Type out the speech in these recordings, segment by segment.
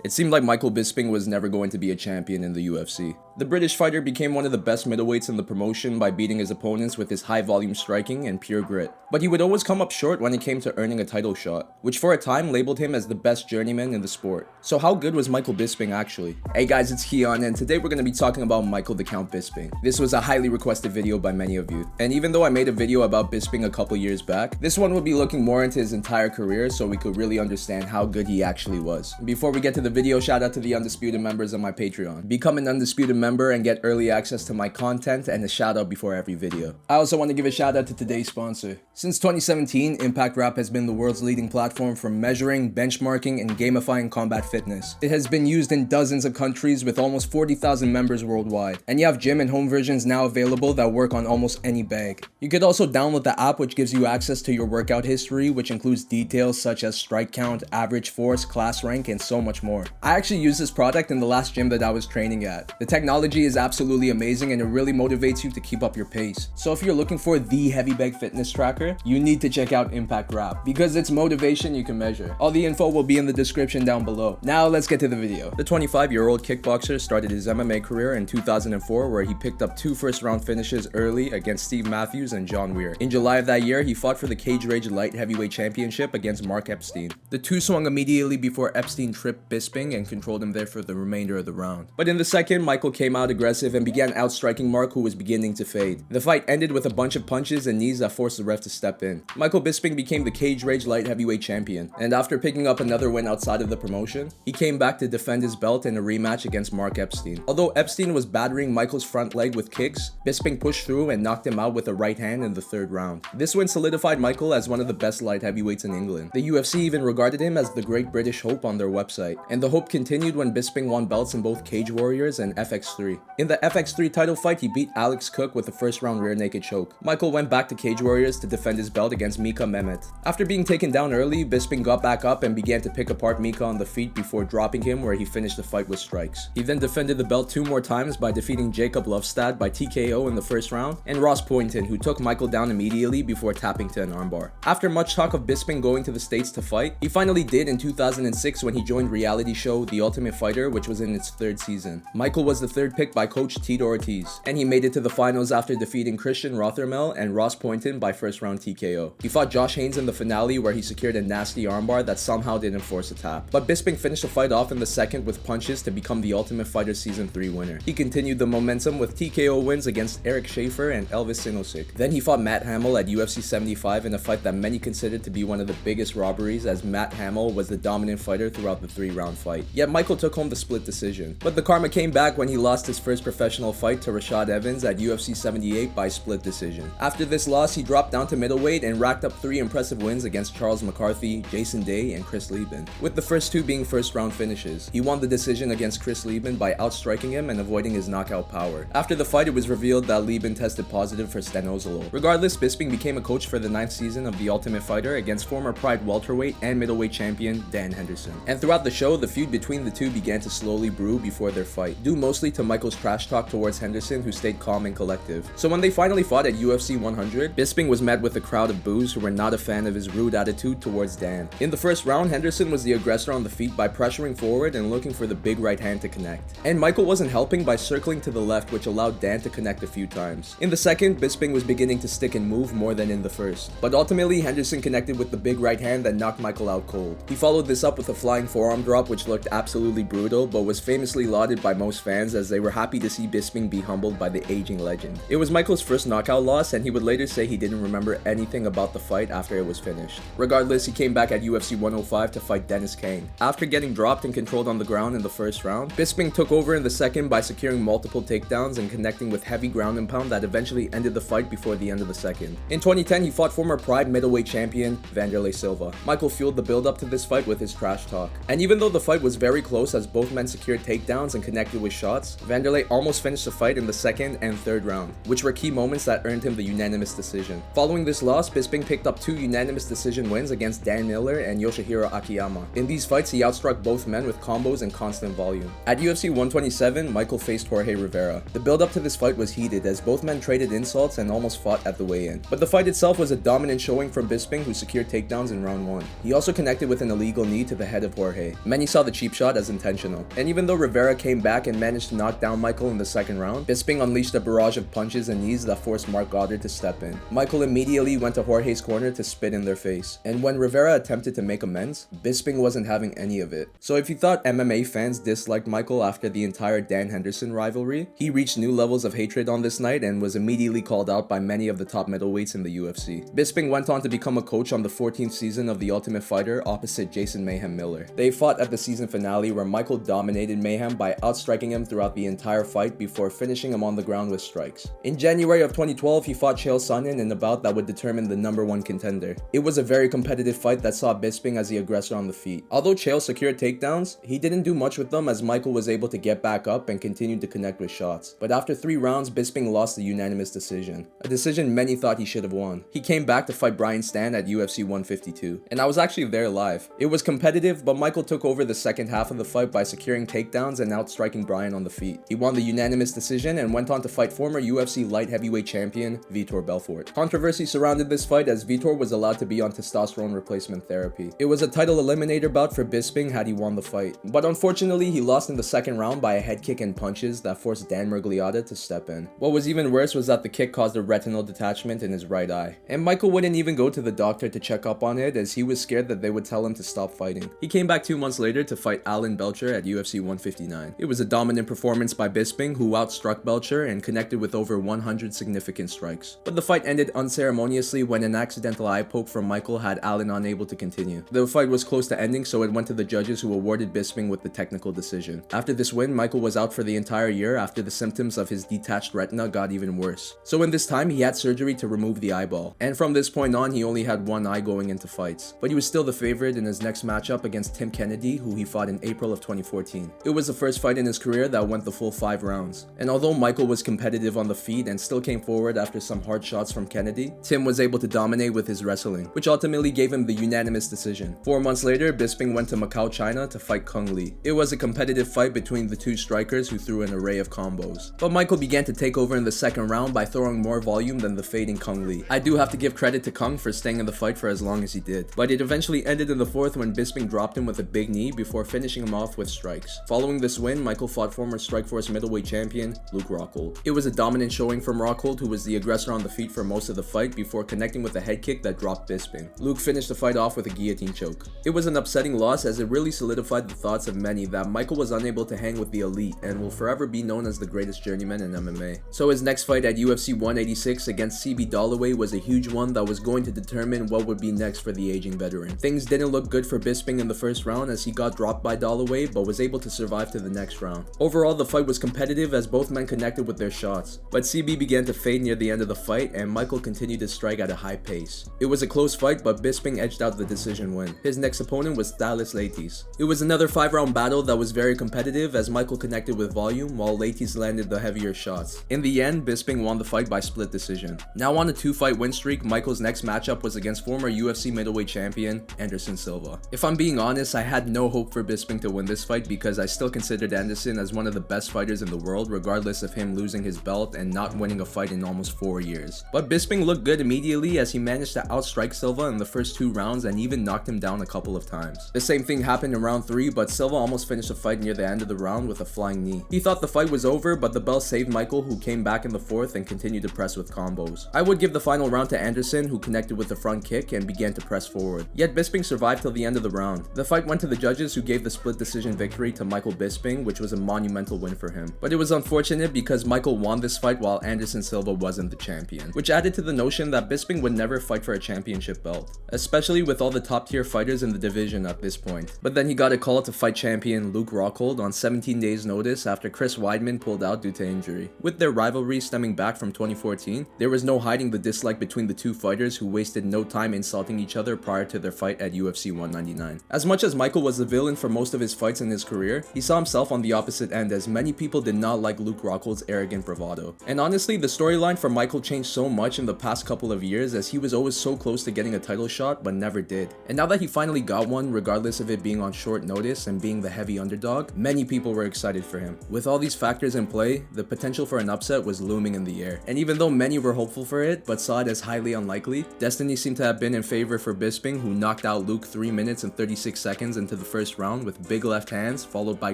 It seemed like Michael Bisping was never going to be a champion in the UFC. The British fighter became one of the best middleweights in the promotion by beating his opponents with his high-volume striking and pure grit. But he would always come up short when it came to earning a title shot, which for a time labeled him as the best journeyman in the sport. So how good was Michael Bisping actually? Hey guys, it's Kiiyon, and today we're going to be talking about Michael the Count Bisping. This was a highly requested video by many of you, and even though I made a video about Bisping a couple years back, this one will be looking more into his entire career so we could really understand how good he actually was. Before we get to the video, shout out to the Undisputed members on my Patreon. Become an Undisputed member and get early access to my content and a shout out before every video. I also want to give a shout out to today's sponsor. Since 2017, Impact Rap has been the world's leading platform for measuring, benchmarking, and gamifying combat fitness. It has been used in dozens of countries with almost 40,000 members worldwide. And you have gym and home versions now available that work on almost any bag. You could also download the app, which gives you access to your workout history, which includes details such as strike count, average force, class rank, and so much more. I actually used this product in the last gym that I was training at. The technology is absolutely amazing and it really motivates you to keep up your pace. So if you're looking for the heavy bag fitness tracker, you need to check out Impact Rap because it's motivation you can measure. All the info will be in the description down below. Now let's get to the video. The 25-year-old kickboxer started his MMA career in 2004 where he picked up 2 first-round finishes early against Steve Matthews and John Weir. In July of that year, he fought for the Cage Rage Light Heavyweight Championship against Mark Epstein. The two swung immediately before Epstein tripped Bisping and controlled him there for the remainder of the round. But in the second, Michael came out aggressive and began outstriking Mark, who was beginning to fade. The fight ended with a bunch of punches and knees that forced the ref to step in. Michael Bisping became the Cage Rage Light Heavyweight Champion, and after picking up another win outside of the promotion, he came back to defend his belt in a rematch against Mark Epstein. Although Epstein was battering Michael's front leg with kicks, Bisping pushed through and knocked him out with a right hand in the third round. This win solidified Michael as one of the best light heavyweights in England. The UFC even regarded him as the Great British Hope on their website, and the hope continued when Bisping won belts in both Cage Warriors and FX3. In the FX3 title fight, he beat Alex Cook with a first-round rear naked choke. Michael went back to Cage Warriors to defend his belt against Mika Mehmet. After being taken down early, Bisping got back up and began to pick apart Mika on the feet before dropping him, where he finished the fight with strikes. He then defended the belt 2 more times by defeating Jacob Lovestad by TKO in the first round, and Ross Poynton, who took Michael down immediately before tapping to an armbar. After much talk of Bisping going to the States to fight, he finally did in 2006 when he joined reality show The Ultimate Fighter, which was in its 3rd season. Michael was the 3rd pick by coach Tito Ortiz, and he made it to the finals after defeating Christian Rothermel and Ross Poynton by first-round TKO. He fought Josh Haynes in the finale where he secured a nasty armbar that somehow didn't force a tap. But Bisping finished the fight off in the second with punches to become the Ultimate Fighter Season 3 winner. He continued the momentum with TKO wins against Eric Schaefer and Elvis Sinosik. Then he fought Matt Hamill at UFC 75 in a fight that many considered to be one of the biggest robberies, as Matt Hamill was the dominant fighter throughout the 3-round fight. Yet Michael took home the split decision. But the karma came back when he lost his first professional fight to Rashad Evans at UFC 78 by split decision. After this loss, he dropped down to middleweight and racked up 3 impressive wins against Charles McCarthy, Jason Day, and Chris Lieben, with the first 2 being first-round finishes. He won the decision against Chris Lieben by outstriking him and avoiding his knockout power. After the fight, it was revealed that Lieben tested positive for stanozolol. Regardless, Bisping became a coach for the 9th season of The Ultimate Fighter against former Pride welterweight and middleweight champion Dan Henderson. And throughout the show, the feud between the two began to slowly brew before their fight, due mostly to Michael's trash talk towards Henderson, who stayed calm and collective. So when they finally fought at UFC 100, Bisping was met with a crowd of boos who were not a fan of his rude attitude towards Dan. In the first round, Henderson was the aggressor on the feet by pressuring forward and looking for the big right hand to connect. And Michael wasn't helping by circling to the left, which allowed Dan to connect a few times. In the second, Bisping was beginning to stick and move more than in the first. But ultimately, Henderson connected with the big right hand that knocked Michael out cold. He followed this up with a flying forearm drop, which looked absolutely brutal, but was famously lauded by most fans as they were happy to see Bisping be humbled by the aging legend. It was Michael's first knockout loss, and he would later say he didn't remember anything about the fight after it was finished. Regardless, he came back at UFC 105 to fight Dennis Kang. After getting dropped and controlled on the ground in the first round, Bisping took over in the second by securing multiple takedowns and connecting with heavy ground and pound that eventually ended the fight before the end of the second. In 2010, he fought former Pride middleweight champion Vanderlei Silva. Michael fueled the build-up to this fight with his trash talk. And even though the fight was very close as both men secured takedowns and connected with shots, Vanderlei almost finished the fight in the second and third round, which were key moments that earned him the unanimous decision. Following this loss, Bisping picked up 2 unanimous decision wins against Dan Miller and Yoshihiro Akiyama. In these fights, he outstruck both men with combos and constant volume. At UFC 127, Michael faced Jorge Rivera. The build-up to this fight was heated as both men traded insults and almost fought at the weigh-in. But the fight itself was a dominant showing from Bisping, who secured takedowns in round 1. He also connected with an illegal knee to the head of Jorge. Many saw the cheap shot as intentional. And even though Rivera came back and managed to knock down Michael in the second round, Bisping unleashed a barrage of punches and knees that forced Mark Goddard to step in. Michael immediately went to Jorge's corner to spit in their face. And when Rivera attempted to make amends, Bisping wasn't having any of it. So if you thought MMA fans disliked Michael after the entire Dan Henderson rivalry, he reached new levels of hatred on this night and was immediately called out by many of the top middleweights in the UFC. Bisping went on to become a coach on the 14th season of The Ultimate Fighter opposite Jason Mayhem Miller. They fought at the season finale where Michael dominated Mayhem by outstriking him throughout the entire fight before finishing him on the ground with strikes. In January of 2012, he fought Chael Sonnen in a bout that would determine the #1 contender. It was a very competitive fight that saw Bisping as the aggressor on the feet. Although Chael secured takedowns, he didn't do much with them as Michael was able to get back up and continued to connect with shots. But after 3 rounds, Bisping lost the unanimous decision, a decision many thought he should have won. He came back to fight Brian Stann at UFC 152, and I was actually there live. It was competitive, but Michael took over the second half of the fight by securing takedowns and outstriking Brian on the feet. He won the unanimous decision and went on to fight former UFC light heavyweight champion Vitor Belfort. Controversy surrounded this fight as Vitor was allowed to be on testosterone replacement therapy. It was a title eliminator bout for Bisping had he won the fight, but unfortunately he lost in the second round by a head kick and punches that forced Dan Miragliotta to step in. What was even worse was that the kick caused a retinal detachment in his right eye, and Michael wouldn't even go to the doctor to check up on it as he was scared that they would tell him to stop fighting. He came back 2 months later to fight Alan Belcher at UFC 159. It was a dominant performance by Bisping, who outstruck Belcher and connected with over 100 significant strikes. But the fight ended unceremoniously when an accidental eye poke from Michael had Alan unable to continue. The fight was close to ending, so it went to the judges, who awarded Bisping with the technical decision. After this win, Michael was out for the entire year after the symptoms of his detached retina got even worse. So in this time, he had surgery to remove the eyeball. And from this point on, he only had one eye going into fights. But he was still the favorite in his next matchup against Tim Kennedy, who he fought in April of 2014. It was the first fight in his career that went the full 5 rounds. And although Michael was competitive on the feet and still came forward after some hard shots from Kennedy, Tim was able to dominate with his wrestling, which ultimately gave him the unanimous decision. 4 months later, Bisping went to Macau, China to fight Kung Lee. It was a competitive fight between the 2 strikers who threw an array of combos. But Michael began to take over in the second round by throwing more volume than the fading Kung Lee. I do have to give credit to Kung for staying in the fight for as long as he did, but it eventually ended in the 4th when Bisping dropped him with a big knee before finishing him off with strikes. Following this win, Michael fought former Strikeforce middleweight champion Luke Rockhold. It was a dominant showing from Rockhold, who was the aggressor on the feet for most of the fight before connecting with a head kick that dropped Bisping. Luke finished the fight off with a guillotine choke. It was an upsetting loss as it really solidified the thoughts of many that Michael was unable to hang with the elite and will forever be known as the greatest journeyman in MMA. So his next fight at UFC 186 against CB Dollaway was a huge one that was going to determine what would be next for the aging veteran. Things didn't look good for Bisping in the first round as he got dropped by Dollaway but was able to survive to the next round. Overall, the fight was competitive as both men connected with their shots, but CB began to fade near the end of the fight and Michael continued to strike at a high pace. It was a close fight, but Bisping edged out the decision win. His next opponent was Thales Leites. It was another 5-round battle that was very competitive as Michael connected with volume while Leites landed the heavier shots. In the end, Bisping won the fight by split decision. Now on a 2-fight win streak, Michael's next matchup was against former UFC middleweight champion Anderson Silva. If I'm being honest, I had no hope for Bisping to win this fight because I still considered Anderson as one of the best fighters in the world, regardless of him losing his belt and not winning a fight in almost 4 years. But Bisping looked good immediately as he managed to outstrike Silva in the first 2 rounds and even knocked him down a couple of times. The same thing happened in round 3, but Silva almost finished the fight near the end of the round with a flying knee. He thought the fight was over, but the bell saved Michael, who came back in the 4th and continued to press with combos. I would give the final round to Anderson, who connected with the front kick and began to press forward. Yet Bisping survived till the end of the round. The fight went to the judges, who gave the split decision victory to Michael Bisping, which was a monumental win for him. But it was unfortunate because Michael won this fight while Anderson Silva wasn't the champion, which added to the notion that Bisping would never fight for a championship belt, especially with all the top tier fighters in the division at this point. But then he got a call to fight champion Luke Rockhold on 17 days notice after Chris Weidman pulled out due to injury. With their rivalry stemming back from 2014, there was no hiding the dislike between the two fighters, who wasted no time insulting each other prior to their fight at UFC 199. As much as Michael was the villain for most of his fights in his career, he saw himself on the opposite end as many people did not like Luke Rockhold's arrogant bravado. And honestly, the storyline for Michael changed so much in the past couple of years as he was always so close to getting a title shot but never did. And now that he finally got one, regardless of it being on short notice and being the heavy underdog, many people were excited for him. With all these factors in play, the potential for an upset was looming in the air. And even though many were hopeful for it but saw it as highly unlikely, destiny seemed to have been in favor for Bisping, who knocked out Luke 3 minutes and 36 seconds into the first round with big left hands followed by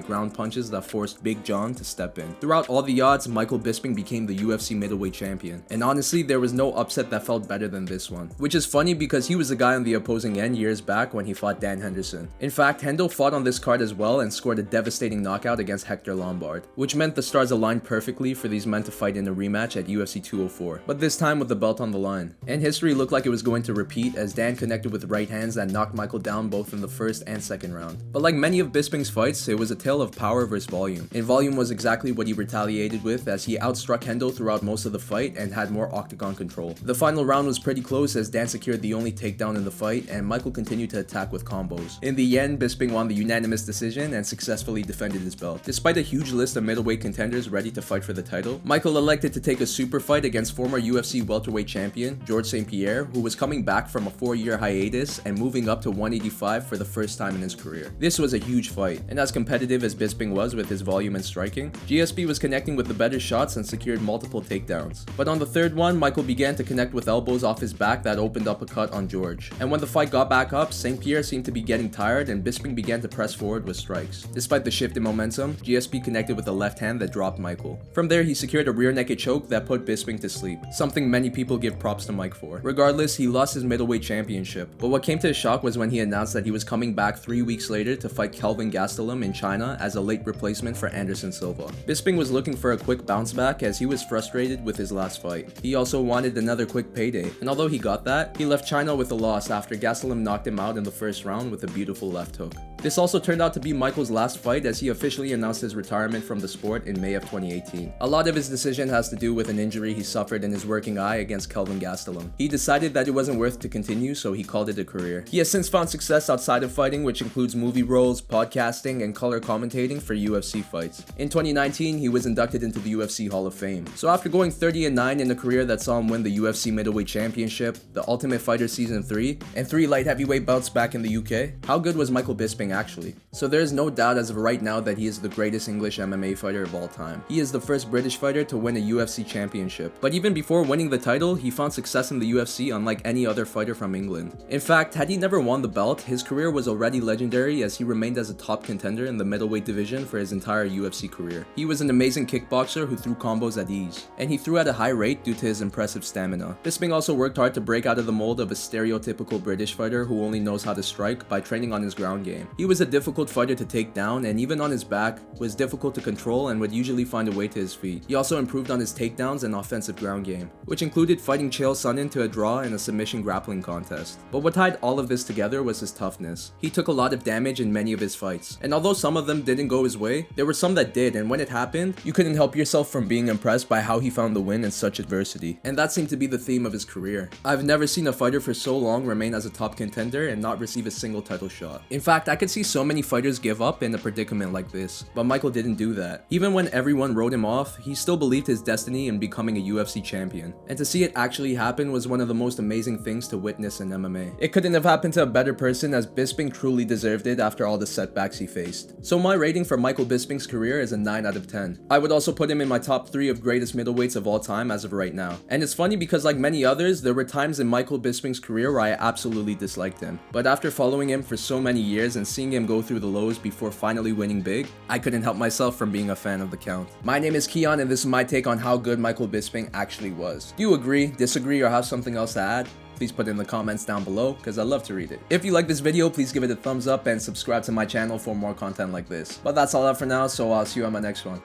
ground punches that forced Big John to step in. Throughout all the odds, Michael Bisping became the UFC middleweight champion. And honestly, there was no upset that felt better than this one. Which is funny because he was the guy on the opposing end years back when he fought Dan Henderson. In fact, Hendo fought on this card as well and scored a devastating knockout against Hector Lombard, which meant the stars aligned perfectly for these men to fight in a rematch at UFC 204, but this time with the belt on the line. And history looked like it was going to repeat as Dan connected with right hands that knocked Michael down both in the first and second round. But like many of Bisping's fights, it was a tale of power versus volume. And volume was exactly what he retaliated with as he outstruck Hendo throughout most of the fight and had more octagon control. The final round was pretty close as Dan secured the only takedown in the fight and Michael continued to attack with combos. In the end, Bisping won the unanimous decision and successfully defended his belt. Despite a huge list of middleweight contenders ready to fight for the title, Michael elected to take a super fight against former UFC welterweight champion George St. Pierre, who was coming back from a 4-year hiatus and moving up to 185 for the first time in his career. This was a huge fight, and as competitive as Bisping was with his volume and striking, GSP was connecting with the better shots and secured multiple takedowns. But on the third one, Michael began to connect with elbows off his back that opened up a cut on George. And when the fight got back up, St. Pierre seemed to be getting tired and Bisping began to press forward with strikes. Despite the shift in momentum, GSP connected with a left hand that dropped Michael. From there, he secured a rear naked choke that put Bisping to sleep, something many people give props to Mike for. Regardless, he lost his middleweight championship, but what came to a shock was when he announced that he was coming back 3 weeks later to fight Kelvin Gastelum in China as a late replacement for Anderson Silva. Bisping was looking for a quick bounce back as he was frustrated with his last fight. He also wanted another quick payday, and although he got that, he left China with a loss after Gastelum knocked him out in the first round with a beautiful left hook. This also turned out to be Michael's last fight as he officially announced his retirement from the sport in May of 2018. A lot of his decision has to do with an injury he suffered in his working eye against Kelvin Gastelum. He decided that it wasn't worth to continue, so he called it a career. He has since found success outside of fighting, which includes movie roles, podcasting, and color commentating for UFC fights. In 2019, he was inducted into the UFC Hall of Fame. So after going 30-9 in a career that saw him win the UFC Middleweight Championship, the Ultimate Fighter Season 3, and 3 light heavyweight belts back in the UK, how good was Michael Bisping actually? So there is no doubt as of right now that he is the greatest English MMA fighter of all time. He is the first British fighter to win a UFC championship. But even before winning the title, he found success in the UFC unlike any other fighter from England. In fact, had he never won the belt, his career was already legendary as he remained as a top contender in the middleweight division for his entire UFC career. He was an amazing kickboxer who threw combos at ease, and he threw at a high rate due to his impressive stamina. Bisping also worked hard to break out of the mold of a stereotypical British fighter who only knows how to strike by training on his ground game. He was a difficult fighter to take down, and even on his back, was difficult to control and would usually find a way to his feet. He also improved on his takedowns and offensive ground game, which included fighting Chael Sonnen to a draw in a submission grappling contest. But what tied all of this together was his toughness. He took a lot of damage in many of his fights, and although some of them didn't go his way, there were some that did, and when it happened, you couldn't help yourself from being impressed by how he found the win in such adversity. And that seemed to be the theme of his career. I've never seen a fighter for so long remain as a top contender and not receive a single title shot. In fact, I could see so many fighters give up in a predicament like this, but Michael didn't do that. Even when everyone wrote him off, he still believed his destiny in becoming a UFC champion. And to see it actually happen was one of the most amazing things to witness in MMA. It couldn't have happened to a better person as Bisping truly deserved it after all the setbacks he faced. So my rating for Michael Bisping's career is a 9 out of 10. I would also put him in my top 3 of greatest middleweights of all time as of right now. And it's funny because like many others, there were times in Michael Bisping's career where I absolutely disliked him. But after following him for so many years and seeing him go through the lows before finally winning big, I couldn't help myself from being a fan of the Count. My name is Kiiyon and this is my take on how good Michael Bisping actually was. Do you agree, disagree, or have something else to add? Please put it in the comments down below because I'd love to read it. If you like this video, please give it a thumbs up and subscribe to my channel for more content like this. But that's all I have for now, so I'll see you on my next one.